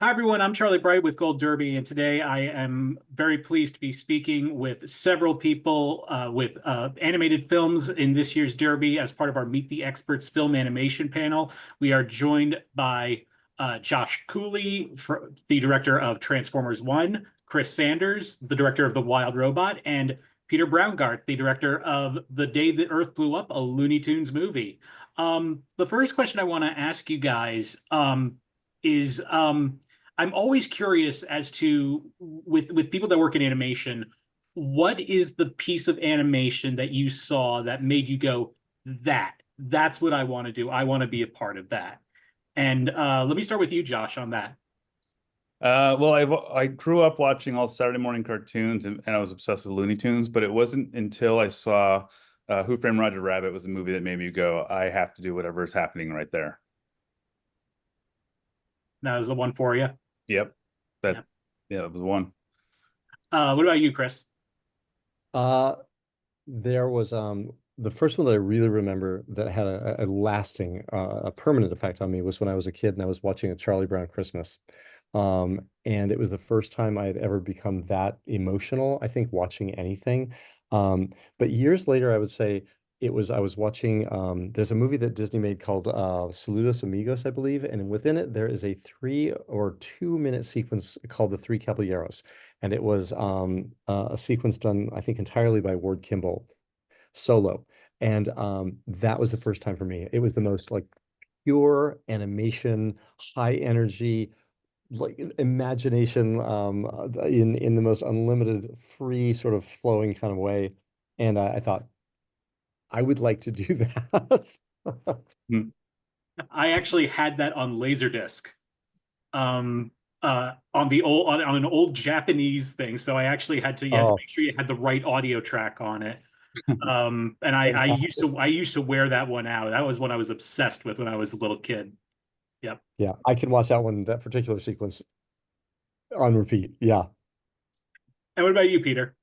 Hi, everyone. I'm Charlie Bright with Gold Derby, and today I am very pleased to be speaking with several people with animated films in this year's Derby as part of our Meet the Experts film animation panel. We are joined by Josh Cooley, the director of Transformers One, Chris Sanders, the director of The Wild Robot, and Peter Browngardt, the director of The Day the Earth Blew Up, a Looney Tunes movie. The first question I want to ask you guys is I'm always curious as to with people that work in animation, what is the piece of animation that you saw that made you go, that's what I want to do. I want to be a part of that. And let me start with you, Josh, on that. I grew up watching all Saturday morning cartoons and I was obsessed with Looney Tunes, but it wasn't until I saw Who Framed Roger Rabbit was the movie that made me go, I have to do whatever is happening right there. That was the one for you. Yep. That Yeah. yeah, it was one. What about you, Chris? Uh, there was the first one that I really remember that had a lasting, a permanent effect on me was when I was a kid and I was watching a Charlie Brown Christmas. And it was the first time I had ever become that emotional, I think, watching anything. But years later, I would say I was watching, there's a movie that Disney made called Saludos Amigos, I believe, and within it there is a 3 or 2 minute sequence called The Three Caballeros. And it was a sequence done, I think, entirely by Ward Kimball solo. And that was the first time for me. It was the most like pure animation, high energy, like imagination in the most unlimited, free, sort of flowing kind of way. And I thought I would like to do that. Hmm. I actually had that on Laserdisc. On the old on an old Japanese thing. So I actually had to you had to Oh, make sure you had the right audio track on it. And I used fantastic. to I used to wear that one out. That was one I was obsessed with when I was a little kid. Yep. Yeah, I can watch that one, that particular sequence on repeat. Yeah. And what about you, Peter?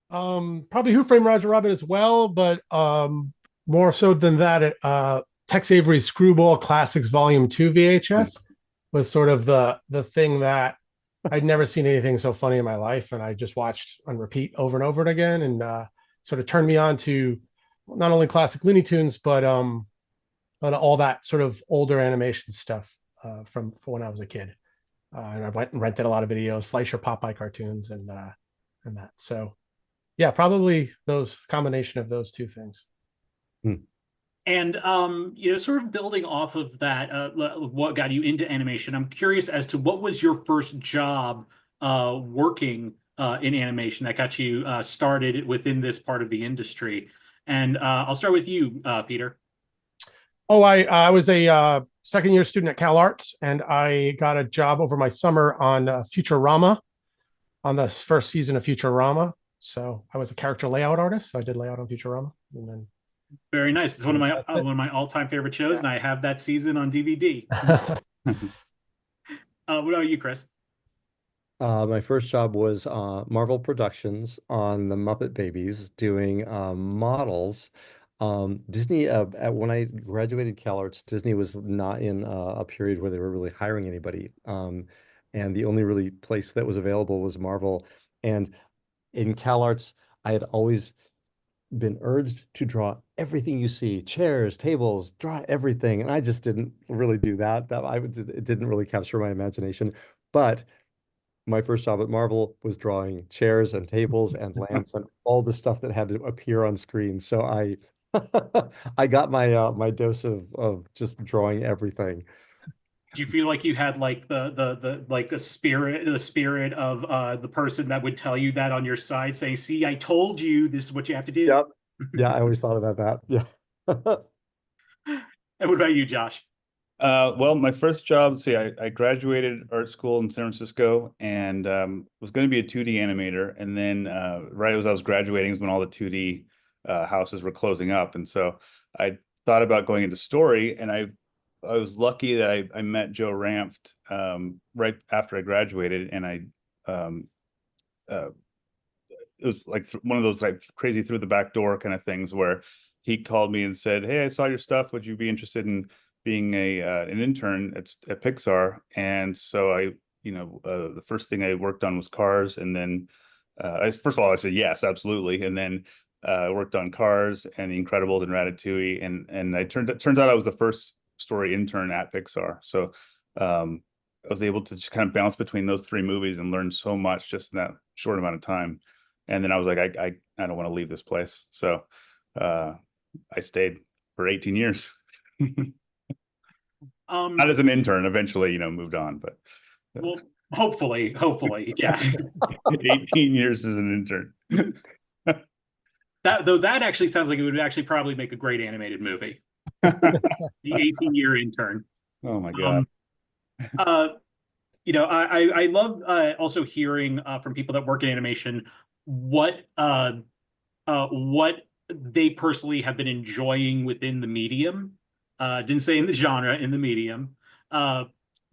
Probably Who Framed Roger Rabbit as well, but more so than that, Tex Avery's Screwball Classics Volume 2 VHS was sort of the thing that I'd never seen anything so funny in my life, and I just watched on repeat over and over again, and sort of turned me on to not only classic Looney Tunes, but all that sort of older animation stuff from when I was a kid. And I went and rented a lot of videos, Fleischer Popeye cartoons, and that. So yeah, probably those combination of those two things. Hmm. And sort of building off of that, what got you into animation? I'm curious as to what was your first job working in animation that got you started within this part of the industry. And I'll start with you, Peter. Oh, I was a second year student at Cal Arts, and I got a job over my summer on Futurama, on the first season of Futurama. So I was a character layout artist. So I did layout on Futurama, and then Very nice. It's that's it. one of my all-time favorite shows, and I have that season on DVD. What about you, Chris? My first job was Marvel Productions on the Muppet Babies doing models. Disney, when I graduated CalArts, Disney was not in a period where they were really hiring anybody. And the only really place that was available was Marvel. And in CalArts, I had always been urged to draw everything you see, chairs, tables, draw everything. And I just didn't really do that. It didn't really capture my imagination. But my first job at Marvel was drawing chairs and tables and lamps and all the stuff that had to appear on screen. So I I got my dose of just drawing everything. Do you feel like you had like the like the spirit of the person that would tell you that on your side, saying, "See, I told you this is what you have to do." Yep. Yeah, I always thought about that. Yeah. And what about you, Josh? My first job, I graduated art school in San Francisco and was going to be a 2D animator. And then right as I was graduating is when all the 2D houses were closing up. And so I thought about going into story. And I was lucky that I met Joe Ramft right after I graduated. And um, uh, it was like one of those like crazy through the back door kind of things where he called me and said, "Hey, I saw your stuff. Would you be interested in being a an intern at Pixar?" And so I the first thing I worked on was Cars, and then first of all I said yes, absolutely, and then I worked on Cars and The Incredibles and Ratatouille, and turns out I was the first story intern at Pixar. So I was able to just kind of bounce between those three movies and learn so much just in that short amount of time. And then I was like, I don't want to leave this place. So I stayed for 18 years. Not as an intern, eventually, moved on, but well, hopefully, yeah. 18 years as an intern. That actually sounds like it would actually probably make a great animated movie. The 18-year intern. Oh my God. I love also hearing from people that work in animation what they personally have been enjoying within the medium. Didn't say in the genre, in the medium.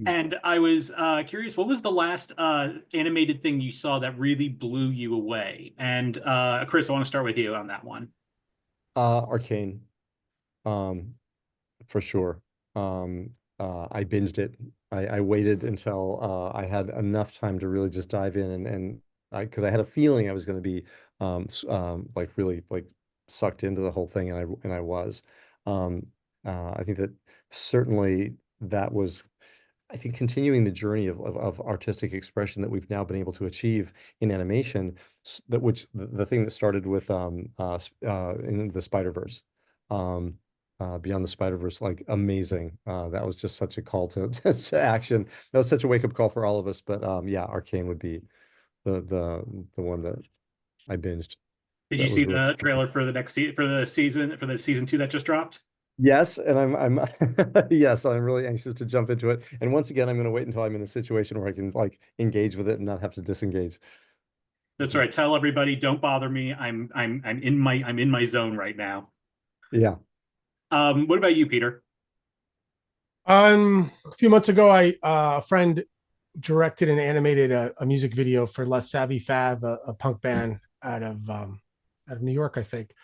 And I was curious, what was the last animated thing you saw that really blew you away? And Chris, I want to start with you on that one. Arcane, for sure. I binged it. I waited until I had enough time to really just dive in, and because I had a feeling I was going to be like really like sucked into the whole thing, and I was. I think that certainly that was, I think, continuing the journey of artistic expression that we've now been able to achieve in animation, the thing that started with in the Spider-Verse, Beyond the Spider-Verse, like amazing. That was just such a call to action. That was such a wake-up call for all of us. But yeah, Arcane would be the one that I binged. Did you see the trailer for the season 2 that just dropped? Yes, and I'm yes, I'm really anxious to jump into it. And once again, I'm going to wait until I'm in a situation where I can like engage with it and not have to disengage. That's right. Tell everybody, don't bother me. I'm in my zone right now. Yeah. What about you, Peter? A few months ago, a friend directed and animated a music video for Less Savvy Fab, a punk band out of New York, I think.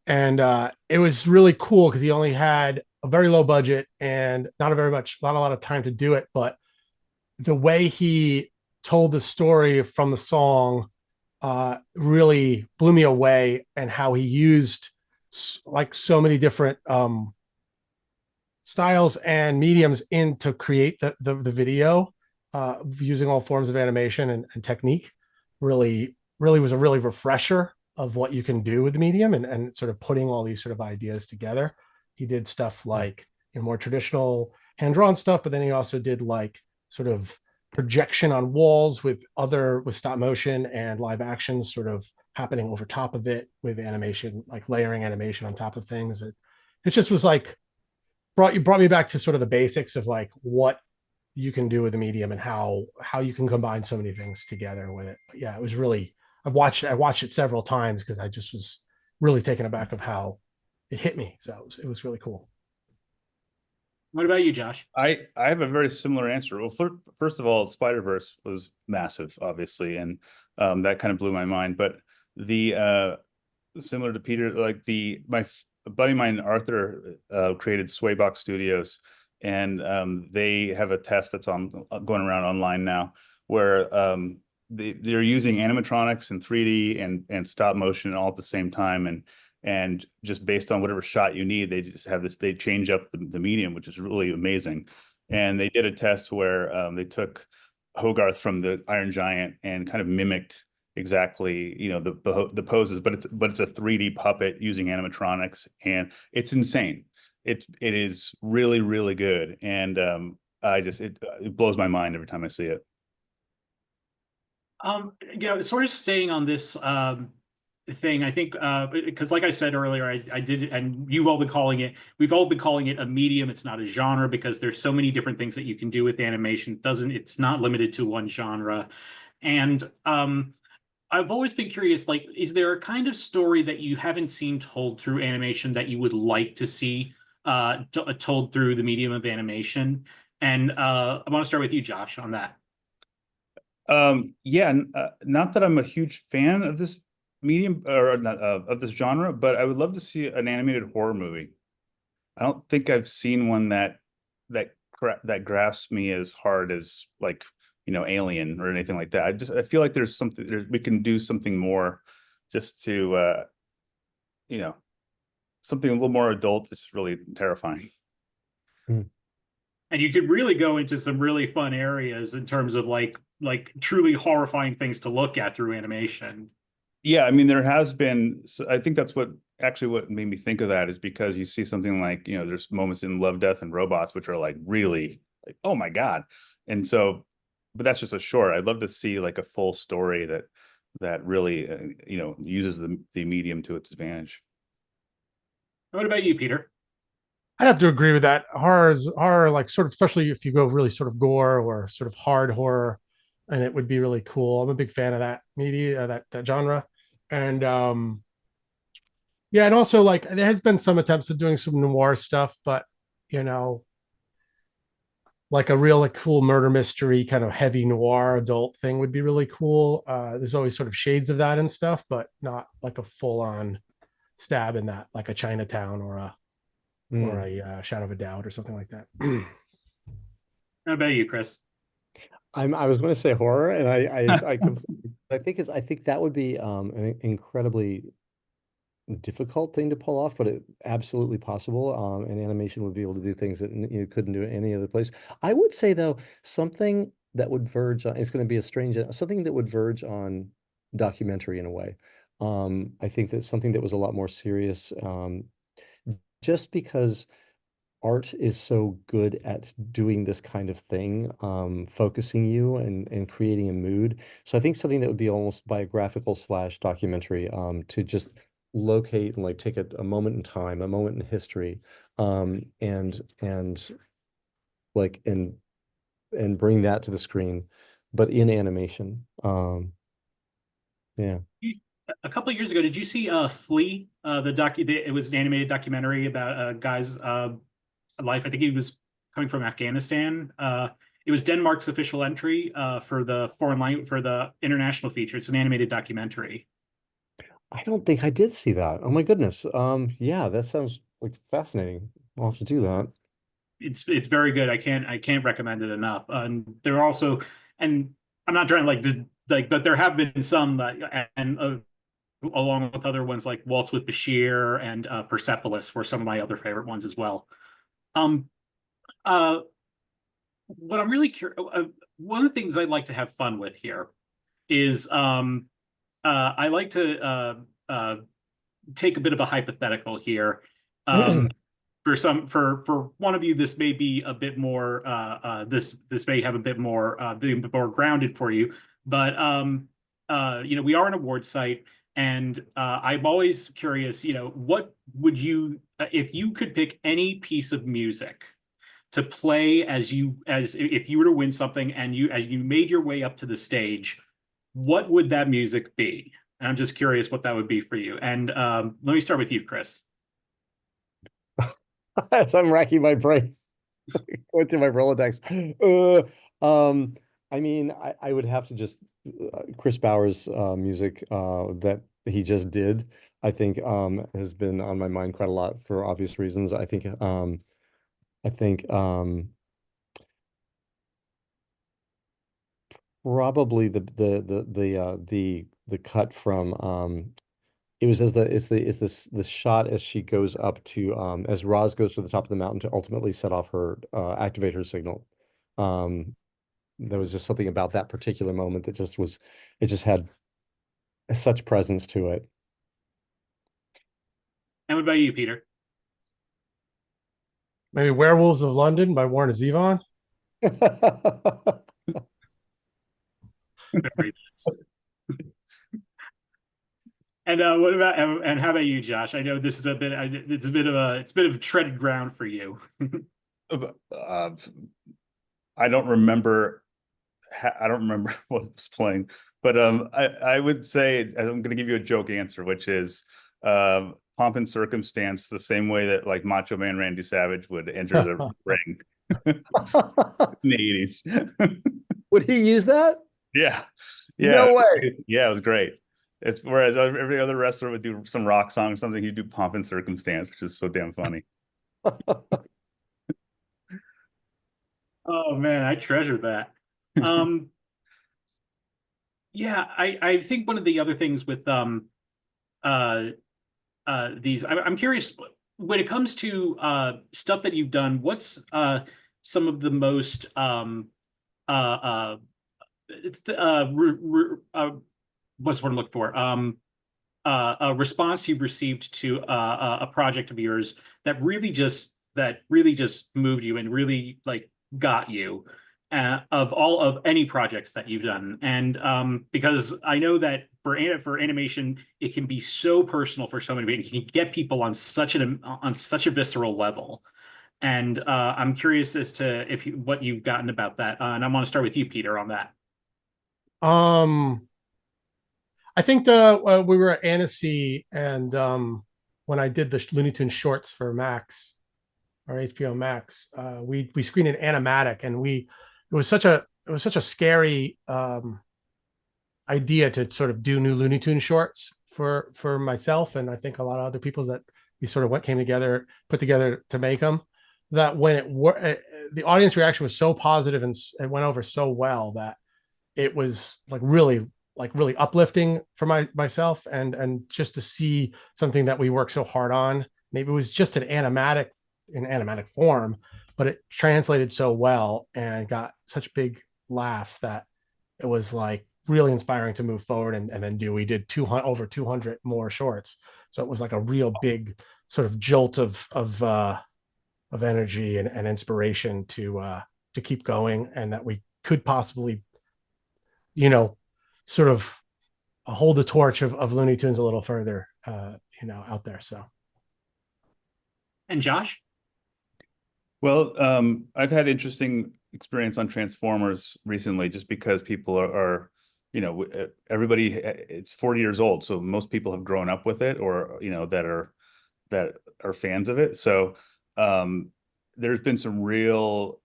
And it was really cool because he only had a very low budget and not a lot of time to do it. But the way he told the story from the song really blew me away, and how he used like so many different styles and mediums in to create the video, using all forms of animation and technique. Really was a really refresher of what you can do with the medium, and sort of putting all these sort of ideas together. He did stuff like more traditional hand-drawn stuff, but then he also did like sort of projection on walls with stop motion and live action sort of happening over top of it, with animation, like layering animation on top of things. It just was like brought me back to sort of the basics of like what you can do with the medium, and how you can combine so many things together with it. But yeah, it was really, I watched it several times because I just was really taken aback of how it hit me. So it was really cool. What about you, Josh? I have a very similar answer. Well, first of all, Spider-Verse was massive, obviously, and that kind of blew my mind. But the similar to Peter, like my buddy of mine, Arthur, created Swaybox Studios, and they have a test that's going around online now, where they're using animatronics and 3D and stop motion all at the same time, and just based on whatever shot you need, they just have this, they change up the medium, which is really amazing. And they did a test where they took Hogarth from the Iron Giant and kind of mimicked exactly, the poses, but it's a 3D puppet using animatronics, and it's insane. It is really, really good. And it blows my mind every time I see it. Sort of staying on this thing, I think, because like I said earlier, I did, and we've all been calling it a medium. It's not a genre, because there's so many different things that you can do with animation. It's not limited to one genre. And I've always been curious, like, is there a kind of story that you haven't seen told through animation that you would like to see told through the medium of animation? And I want to start with you, Josh, on that. Yeah, not that I'm a huge fan of this medium, or not, of this genre, but I would love to see an animated horror movie. I don't think I've seen one that grasps me as hard as like Alien or anything like that. I feel like there's something we can do something more, just to something a little more adult. It's really terrifying. And you could really go into some really fun areas in terms of like truly horrifying things to look at through animation. Yeah, I mean, there has been, I think that's what made me think of that, is because you see something like, there's moments in Love, Death, and Robots, which are like really like, oh my God. And so, but that's just a short. I'd love to see like a full story that really, uses the medium to its advantage. What about you, Peter? I'd have to agree with that. Horror, like sort of, especially if you go really sort of gore or sort of hard horror, and it would be really cool. I'm a big fan of that media, that genre, and yeah, and also like there has been some attempts at doing some noir stuff, but you know, like a real like cool murder mystery kind of heavy noir adult thing would be really cool. There's always sort of shades of that and stuff, but not like a full on stab in that, like a Chinatown or a Shadow of a Doubt or something like that. How about you, Chris? I was going to say horror, and I think that would be an incredibly difficult thing to pull off, but it absolutely possible. And animation would be able to do things that you couldn't do any other place. I would say though, something that would verge on, it's going to be a strange, something that would verge on documentary in a way. I think that something that was a lot more serious, just because art is so good at doing this kind of thing, focusing you and creating a mood. So I think something that would be almost biographical slash documentary, to just locate and like take a moment in time, a moment in history, and like and bring that to the screen, but in animation. Yeah. A couple of years ago, did you see Flea? It was an animated documentary about a guy's life. I think he was coming from Afghanistan. It was Denmark's official entry for the foreign language for the international feature. It's an animated documentary. I don't think I did see that. Oh my goodness. Yeah, that sounds like fascinating. I'll have to do that. It's very good. I can't recommend it enough. And there are also, and I'm not trying but there have been some and along with other ones like Waltz with Bashir and Persepolis were some of my other favorite ones as well. Um, uh, what I'm really curious, one of the things I'd like to have fun with here is I like to take a bit of a hypothetical here. For one of you, this may be a bit more this may have a bit more be a bit more grounded for you, but we are an award site, and I'm always curious, what would you if you could pick any piece of music to play as if you were to win something and as you made your way up to the stage, what would that music be? And I'm just curious what that would be for you. And let me start with you, Chris. As I'm racking my brain, going through my Rolodex. I mean, I would have to just Chris Bauer's music that he just did, I think has been on my mind quite a lot for obvious reasons. I think probably the cut from it was as the shot as she goes up to as Roz goes to the top of the mountain to ultimately set off her activate her signal. There was just something about that particular moment that it just had such presence to it. And what about you, Peter? Maybe Werewolves of London by Warren Zevon. Very nice. And what about and how about you, Josh? I know this is it's a bit of treaded ground for you. I don't remember what was playing, but I would say I'm going to give you a joke answer, which is Pomp and Circumstance, the same way that like Macho Man Randy Savage would enter the ring in the 80s. Would he use that? Yeah. No way. Yeah, it was great. It's whereas every other wrestler would do some rock song or something, he'd do Pomp and Circumstance, which is so damn funny. Oh man, I treasure that. Yeah, I think one of the other things with these, I'm curious when it comes to stuff that you've done, what's some of the most uh, what's the word I'm looking for? A response you've received to a project of yours that really just moved you and really like got you of all of any projects that you've done. And because I know that for animation, it can be so personal for so many people. It can get people on such a visceral level. And I'm curious as to what you've gotten about that. And I want to start with you, Peter, on that. I think we were at Annecy, and when I did the Looney Tunes shorts for Max or HBO Max, we screened an animatic, and it was such a scary idea to sort of do new Looney Tunes shorts for myself, and I think a lot of other people that we sort of put together to make them. That when the audience reaction was so positive and it went over so well that it was like really uplifting for myself, and just to see something that we worked so hard on. Maybe it was just in animatic form, but it translated so well and got such big laughs that it was like really inspiring to move forward and then we did over 200 more shorts. So it was like a real big sort of jolt of energy and inspiration to keep going, and that we could possibly, sort of hold the torch of Looney Tunes a little further, out there. So. And Josh? Well, I've had interesting experience on Transformers recently, just because people are everybody, it's 40 years old, so most people have grown up with it, or that are fans of it. So there's been some real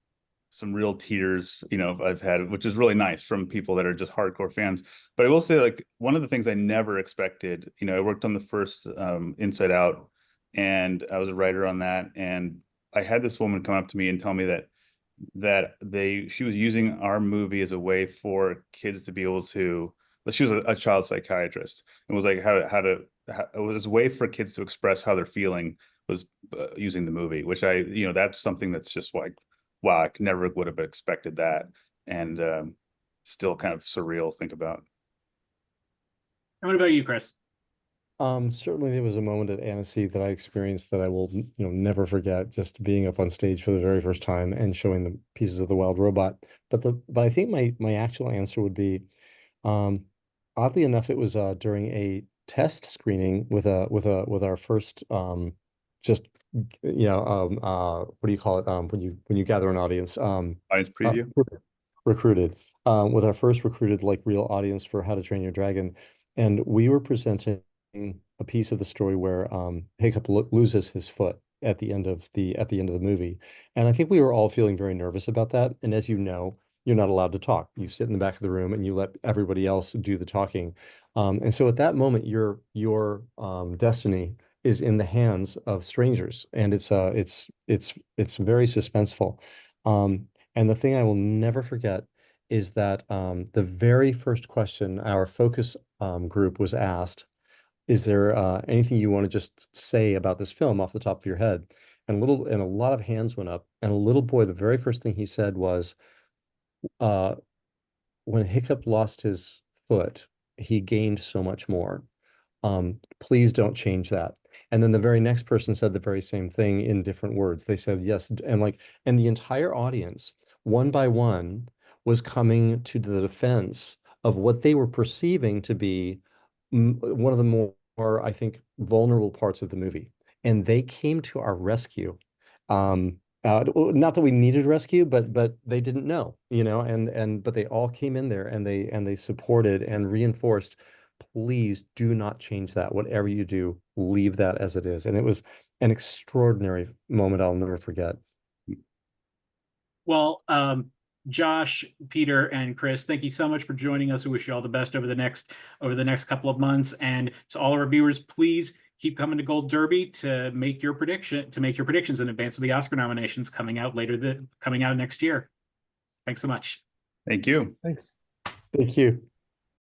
tears, I've had, which is really nice, from people that are just hardcore fans. But I will say, like, one of the things I never expected, I worked on the first Inside Out, and I was a writer on that, and I had this woman come up to me and tell me that she was using our movie as a way for kids to be able to, she was a child psychiatrist, and was like, it was a way for kids to express how they're feeling, was using the movie, which that's something that's just like, wow, I never would have expected that. And still kind of surreal to think about. And what about you, Chris? Certainly there was a moment at Annecy that I experienced that I will, never forget, just being up on stage for the very first time and showing the pieces of the Wild Robot. But I think my actual answer would be, oddly enough, it was during a test screening with our first just what do you call it, when you gather an audience, Audience preview? Recruited, with our first recruited, like, real audience for How to Train Your Dragon, and we were presenting a piece of the story where Hiccup loses his foot at the end of the movie, and I think we were all feeling very nervous about that. And as you know, you're not allowed to talk. You sit in the back of the room and you let everybody else do the talking. And so at that moment, your destiny is in the hands of strangers, and it's very suspenseful. And the thing I will never forget is that the very first question our focus group was asked, is there anything you want to just say about this film off the top of your head? And a lot of hands went up, and a little boy, the very first thing he said was, when Hiccup lost his foot, he gained so much more. Please don't change that. And then the very next person said the very same thing in different words. They said yes, and the entire audience, one by one, was coming to the defense of what they were perceiving to be one of the more, I think, vulnerable parts of the movie. And they came to our rescue. Not that we needed rescue, but they didn't know, but they all came in there, and they supported and reinforced, please do not change that. Whatever you do, leave that as it is. And it was an extraordinary moment I'll never forget. Well, Josh, Peter, and Chris, thank you so much for joining us. We wish you all the best over the next couple of months. And to all our viewers, please keep coming to Gold Derby to make your predictions in advance of the Oscar nominations coming out next year. Thanks so much. Thank you. Thanks. Thank you.